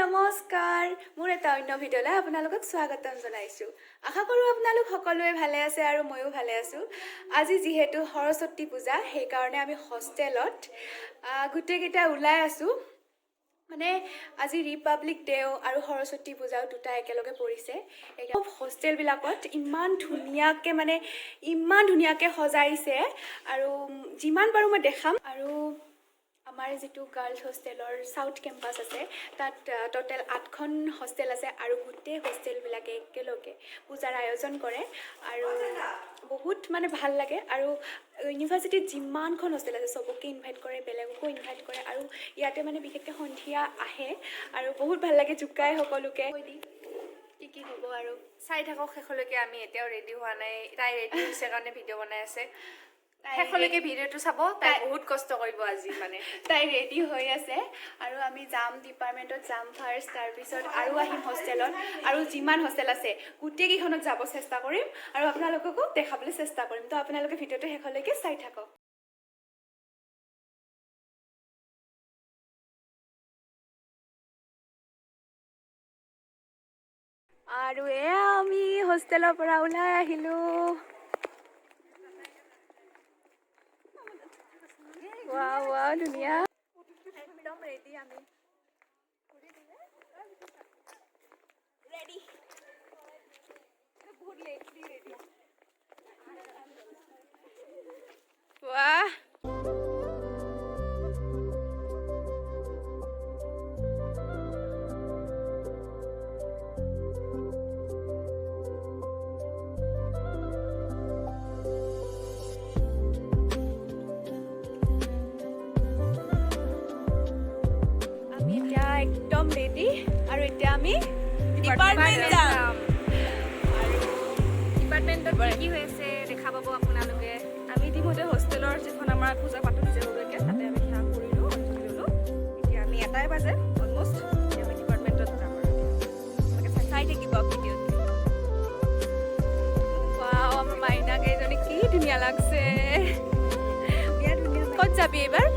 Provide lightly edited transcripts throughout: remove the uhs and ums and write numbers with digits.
নমস্কাৰ মোৰ এটা অন্য ভিডিঅ'লৈ আপোনালোকক স্বাগতম জনাইছোঁ। আশা কৰোঁ আপোনালোক সকলোৱে ভালে আছে আৰু ময়ো ভালে আছোঁ। আজি যিহেতু সৰস্বতী পূজা সেইকাৰণে আমি হোষ্টেলত গোটেইকেইটা ওলাই আছোঁ। মানে আজি ৰিপাব্লিক ডেও আৰু সৰস্বতী পূজাও দুটা একেলগে পৰিছে। হোষ্টেলবিলাকত ইমান ধুনীয়াকৈ সজাইছে আৰু যিমান পাৰোঁ মই দেখাম। আৰু আমাৰ যিটো গাৰ্লছ হোষ্টেলৰ চাউথ কেম্পাছ আছে তাত টোটেল 8খন হোষ্টেল আছে আৰু গোটেই হোষ্টেলবিলাকে একেলগে পূজাৰ আয়োজন কৰে আৰু বহুত ভাল লাগে। আৰু ইউনিভাৰ্চিটিত যিমানখন হোষ্টেল আছে চবকে ইনভাইট কৰে, বেলেগকো ইনভাইট কৰে আৰু ইয়াতে বিশেষকৈ সন্ধিয়া আহে আৰু বহুত ভাল লাগে জোকাই সকলোকে। কি হ'ব আৰু চাই থাকক শেষলৈকে। আমি এতিয়াও ৰেডি হোৱা নাই, তাই ৰেডি হৈছে কাৰণে ভিডিঅ' বনাই আছে। শেষলৈকে ভিডিঅ'টো চাব, তাই বহুত কষ্ট কৰিব আজি। তাই ৰেডি হৈ আছে আৰু আমি যাম ডিপাৰ্টমেণ্টত যাম ফাৰ্ষ্ট, তাৰপিছত আৰু আহিম হোষ্টেলত আৰু যিমান হোষ্টেল আছে গোটেইকেইখনত যাব চেষ্টা কৰিম আৰু আপোনালোককো দেখাবলৈ চেষ্টা কৰিম। তো আপোনালোকে ভিডিঅ'টো শেষলৈকে চাই থাকক। আৰু এয়া আমি হোষ্টেলৰ পৰা ওলাই আহিলোঁ। ৱাও ধুনীয়া, একদম ৰেডি আমি। ৰেডি বহুত লেটলি ৰেডি। ৱাহ একদম ৰেডি আৰু এতিয়া আমি ডিপাৰ্টমেণ্ট যাম। আৰু ডিপাৰ্টমেণ্টত কি হৈ আছে দেখা পাব আপোনালোকে। আমি ইতিমধ্যে হোষ্টেলৰ যিখন আমাৰ পূজা পাতল নিজাববীয়াকৈ তাতে আমি সেৱা কৰিলোঁ, অঞ্জলি ল'লোঁ। এতিয়া আমি 1টা বাজে অলমষ্ট। এতিয়া আমি ডিপাৰ্টমেণ্টত যাম আৰু আপোনালোকে চাই থাকিব ভিডিঅ'টো। ৱাও আমাৰ মাইনাকেইজনী কি ধুনীয়া লাগছে। ক'ত যাবি এইবাৰ?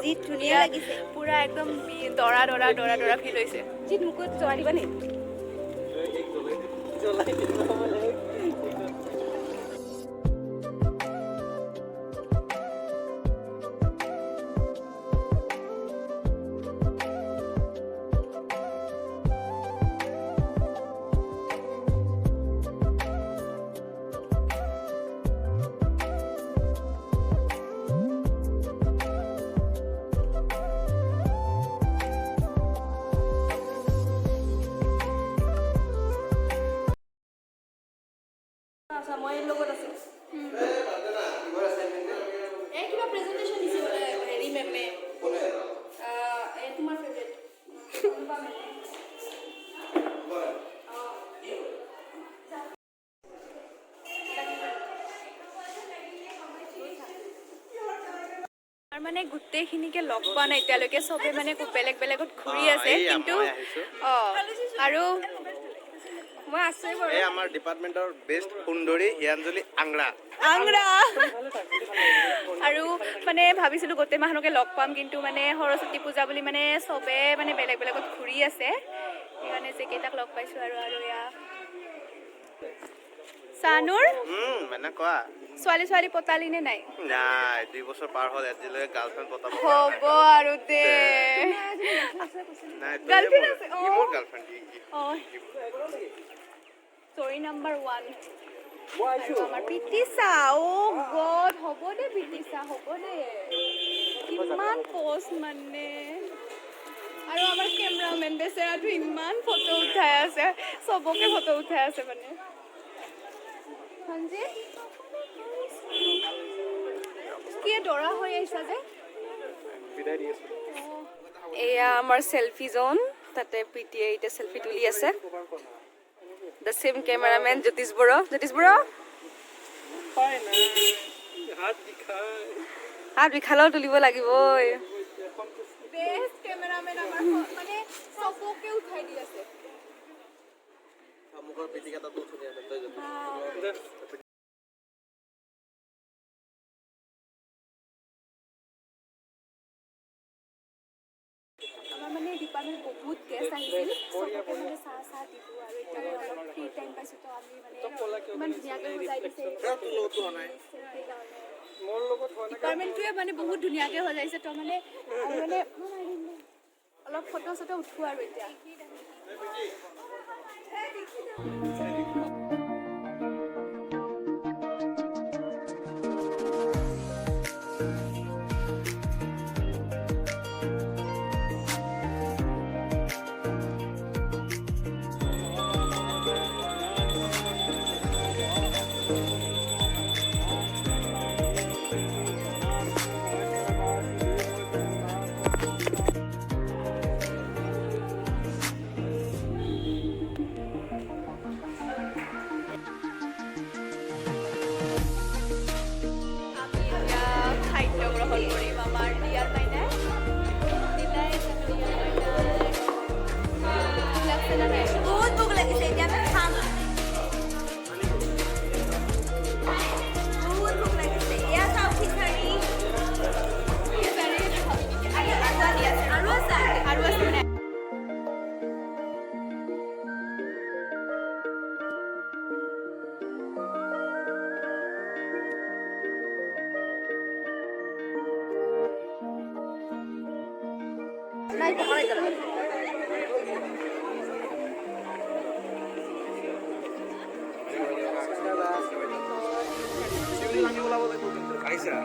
যি ধুনীয়া লাগিছে, পুৰা একদম দৰা ফিল হৈছে। যি মোকো জোৱা দিবা নি? মই লগত আছে। এই কিবা প্ৰেজেণ্টেশ্যন দিছে বোলে হেৰি মেমে। তোমাৰ ফেভৰেট গোটেইখিনিকে লগ পোৱা নাই এতিয়ালৈকে। চবে বেলেগ বেলেগত ঘূৰি আছে, কিন্তু আৰু মই আছো বাৰু। এই আমাৰ ডিপাৰ্টমেণ্টৰ বেষ্ট সুন্দৰী হিয়াঞ্জলি আংৰা আৰু ভাবিছিলোঁ গোটেই মাহকে লগ পাম, কিন্তু সৰস্বতী পূজা বুলি চবে বেলেগ বেলেগত ঘূৰি আছে। সেইকাৰণে যেকেইটাক লগ পাইছোঁ আৰু এয়া চানুৰ কোৱা ছোৱালী পতালি নে নাই? নাই, 2 বছৰ পাৰ হ'ল, আজিলৈকে গাৰ্লফ্ৰেণ্ড পতাব হ'ব আৰু দে। গাৰ্লফ্ৰেণ্ড আছে? মোৰ গাৰ্লফ্ৰেণ্ড ষ্টৰী নাম্বাৰ 1 আৰু আমাৰ পিটিছা গড হ'ব দে পিটিছা হ'ব দে কিমান পষ্ট মানে আৰু আমাৰ কেমেৰামেন বেচেৰাটো ইমান ফটো উঠাই আছে চবকে ফটো উঠাই আছে মানে সঞ্জিত কি দৰা হৈ আহিছা যে এয়া আমাৰ সেলফি জোন তাতে পিটিয়ে এতিয়া সেলফি তুলি আছে দ্য সেম কেমেৰামেন জ্যোতিষ বড়ো হাত বিষালেও তুলিব লাগিবই বেষ্ট কেমেৰামেন আমাৰ মানে চবকে উঠাই দি আছে মুখৰ পিটিকাটো ধুনীয়া তই আমাৰ মানে ডিপাৰ্টমেণ্ট বহুত গেষ্ট আহিছিল চবকে মানে চাহ দিলোঁ আৰু এতিয়া অলপ ফ্ৰী টাইম পাইছোঁ তো আমি মানে ইমান ধুনীয়াকৈ সজাই দিছে ডিপাৰ্টমেণ্টটোৱে মানে বহুত ধুনীয়াকৈ সজাইছে তো মানে আৰু মানে অলপ ফটো চটো উঠোঁ আৰু এতিয়া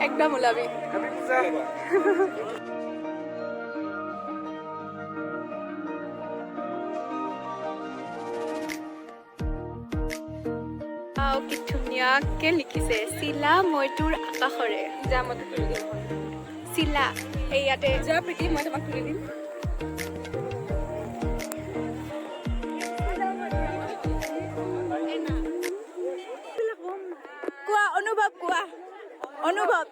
একদম ওলাবি কি ধুনীয়াকৈ লিখিছে চিলা মই তোৰ আকাশৰে যা মই তুলি দিম চিলা এই ইয়াতে যা প্ৰীতি মই তোমাক তুলি দিম কোৱা অনুভৱ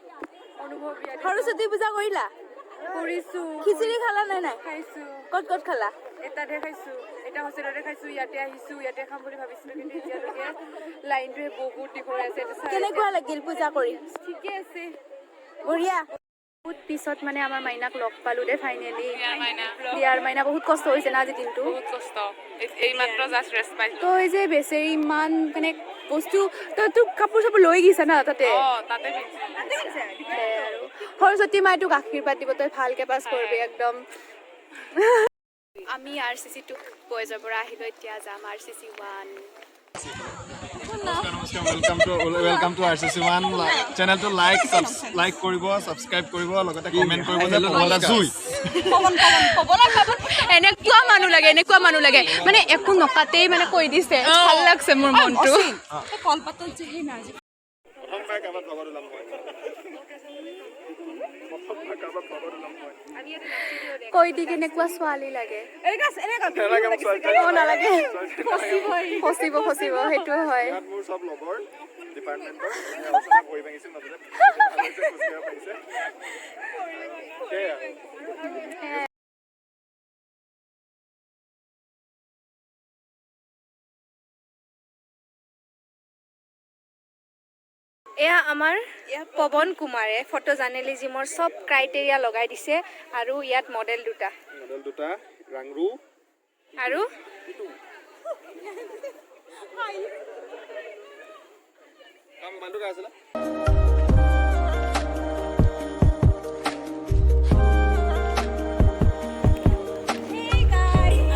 সৰস্বতী পূজা কৰিলা কৰিছোঁ খিচিৰি খালা নাই খাইছোঁ ক'ত খালা এটাতে খাইছোঁ এটা হোষ্টেলতে খাইছোঁ ইয়াতে আহিছোঁ ইয়াতে খাম বুলি ভাবিছিলোঁ কিন্তু এতিয়ালৈকে লাইনটোৱে বহুত দীঘল হৈ আছে কেনেকুৱা লাগিল পূজা কৰি ঠিকে আছে বঢ়িয়া বহুত পিছত মানে আমাৰ মাইনাক লগ পালোঁ দে ফাইনেলি দিয়াৰ মাইনা বহুত কষ্ট হৈছে না আজি দিনটো বহুত কষ্ট এই মাত্ৰ জাষ্ট ৰেষ্ট পাইছোঁ তই যে বেচেৰি ইমান মানে বস্তু তই তোৰ কাপোৰ চাপোৰ লৈ গৈছা না তাতে তাতে আৰু সৰস্বতী মাই তোক আশীৰ্বাদ দিব তই ভালকৈ পাছ কৰিবি একদম আমি RCC 2 বয়জৰ পৰা আহিলোঁ এতিয়া যাম RCC 1 welcome to RCC1 channel तो लाइक करिब सब्सक्राइब करिब लगते कमेंट करिब जे पवला जुई এনেকুৱা মানুহ লাগে মানে একো নকাতেই মানে কৈ দিছে ভাল লাগছে মোৰ মনটো কলপাতত যে হে না কৈ দি কেনেকুৱা ছোৱালী লাগে নালাগে ফচিব সেইটো হয় মোৰ সব লগৰ ডিপাৰ্টমেন্টৰ আলোচনা কৰি ভাঙিছিল নতুন পাইছে এয়া আমাৰ পৱন কুমাৰে ফটো জাৰ্নেলিজিমৰ সব ক্ৰাইটেৰিয়া লগাই দিছে আৰু ইয়াত মডেল দুটা ৰাংৰু আৰু কাম বান্ধু কা আছিল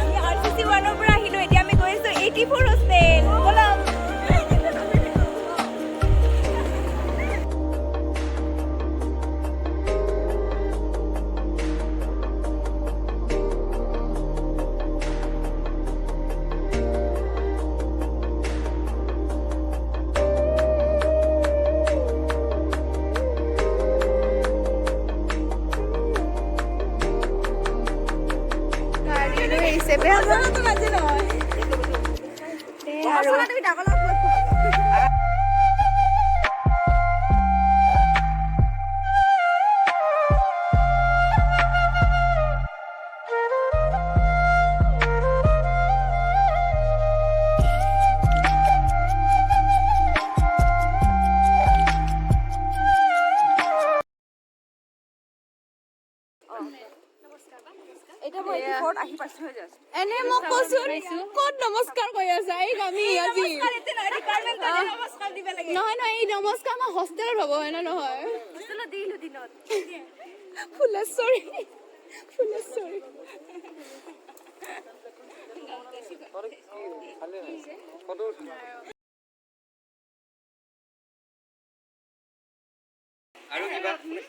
আমি RCC 1 ৰ পৰা আহিলোঁ এতিয়া আমি গৈ আছোঁ 84 হোষ্টেল বলম বেয়া আৰু এনে মোক কচোন ক'ত নমস্কাৰ কৰি আছা এই আমি আজি নহয় নহয় এই নমস্কাৰ আমাৰ হোষ্টেলত হ'ব হয় নে নহয় ফুলেশ্বৰী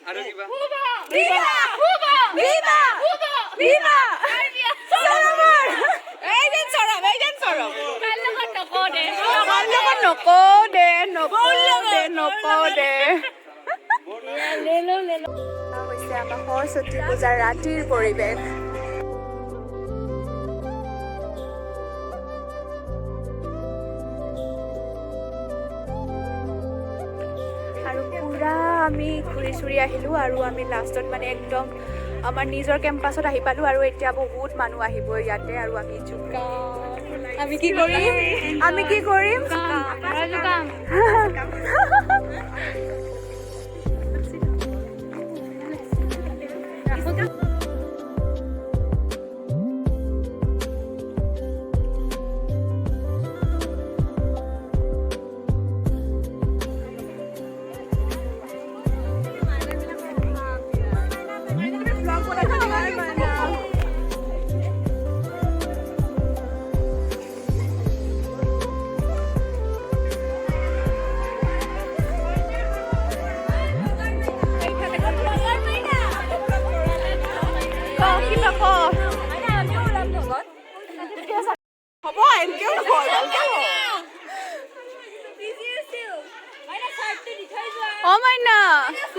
আৰু কিবা হৈছে আমাৰ সৰস্বতী পূজাৰ ৰাতিৰ পৰিৱেশ আৰু পুৰা আমি ঘূৰি চুৰি আহিলোঁ আৰু আমি লাষ্টত মানে একদম আমাৰ নিজৰ কেম্পাছত আহি পালোঁ আৰু এতিয়া বহুত মানুহ আহিব ইয়াতে আৰু আমি কি কৰিম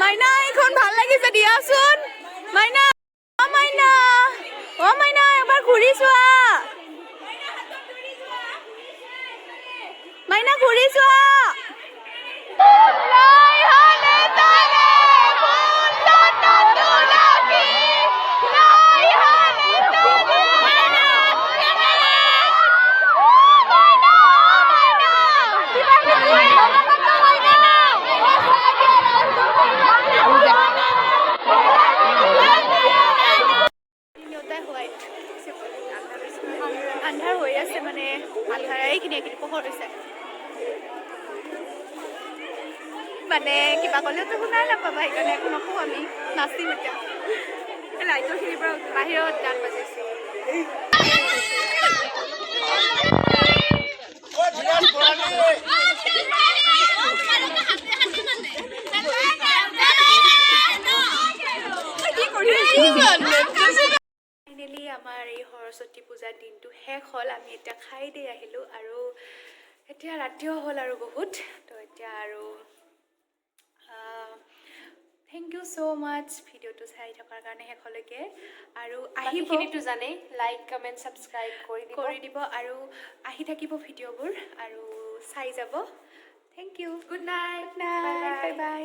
মাইনা এইখন ভাল লাগিছে দিয়াচোন মাইনা এবাৰ ঘূৰি চোৱা মাইনা ঘূৰি চোৱা আন্ধাৰ হৈ আছে মানে আন্ধাৰ এইখিনি পোহৰ হৈছে মানে কিবা ক'লেওতো শুনাই নাপাবা সেইকাৰণে একো নকওঁ আমি নাচিম এতিয়া লাইটৰখিনিৰ পৰা বাহিৰত গান বাজাইছে ফাইনেলি আমাৰ এই সৰস্বতী পূজাৰ দিনটো শেষ হ'ল আমি এতিয়া খাই দি আহিলোঁ আৰু এতিয়া ৰাতিও হ'ল আৰু বহুত তো এতিয়া আৰু থেংক ইউ ছ' মাছ ভিডিঅ'টো চাই থকাৰ কাৰণে শেষলৈকে আৰু আহিবখিনিতো জানেই লাইক কমেণ্ট ছাবস্ক্ৰাইব কৰি দিব আৰু আহি থাকিব ভিডিঅ'বোৰ আৰু চাই যাব thank you good night bye by